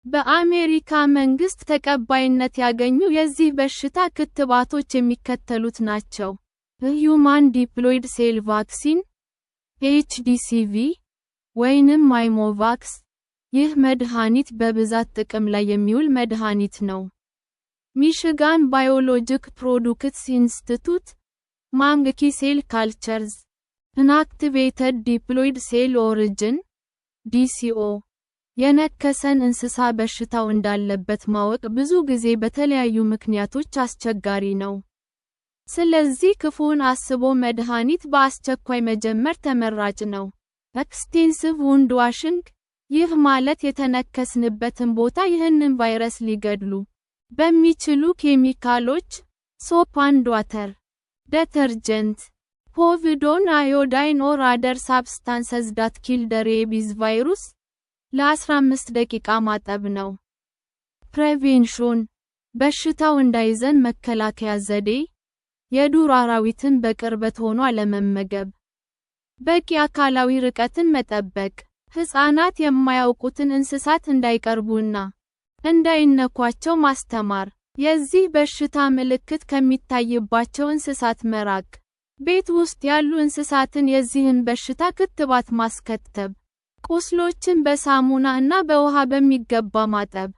በአሜሪካ መንግስት ተቀባይነት ያገኙ የዚህ በሽታ ክትባቶች የሚከተሉት ናቸው። ሁማን ዲፕሎይድ ሴል ቫክሲን (HDCV) ወይንም ማይሞቫክስ። ይህ መድኃኒት በብዛት ጥቅም ላይ የሚውል መድኃኒት ነው። ሚሽጋን ባዮሎጂክ ፕሮዱክትስ ኢንስቲትዩት (ማንኪ ሴል ካልቸርስ) ኢንአክቲቬትድ ዲፕሎይድ ሴል ኦሪጅን (DCO) የነከሰን እንስሳ በሽታው እንዳለበት ማወቅ ብዙ ጊዜ በተለያዩ ምክንያቶች አስቸጋሪ ነው። ስለዚህ ክፉን አስቦ መድኃኒት በአስቸኳይ መጀመር ተመራጭ ነው። ኤክስቴንሲቭ ውንድ ዋሽንግ፣ ይህ ማለት የተነከስንበትን ቦታ ይህንን ቫይረስ ሊገድሉ በሚችሉ ኬሚካሎች (ሶፕ አንድ ዋተር፣ ዴተርጀንት፣ ፖቪዶን አዮዳይን ኦር አደር ሳብስታንሰስ ዳት ኪል ዘ ሬቢዝ ቫይረስ) ለ15 ደቂቃ ማጠብ ነው። ፕሬቬንሽን፣ በሽታው እንዳይዘን መከላከያ ዘዴ፣ የዱር አራዊትን በቅርበት ሆኖ አለመመገብ፣ በቂ አካላዊ ርቀትን መጠበቅ፣ ሕፃናት የማያውቁትን እንስሳት እንዳይቀርቡና እንዳይነኳቸው ማስተማር፣ የዚህ በሽታ ምልክት ከሚታይባቸው እንስሳት መራቅ፣ ቤት ውስጥ ያሉ እንስሳትን የዚህን በሽታ ክትባት ማስከተብ፣ ቁስሎችን በሳሙና እና በውሃ በሚገባ ማጠብ።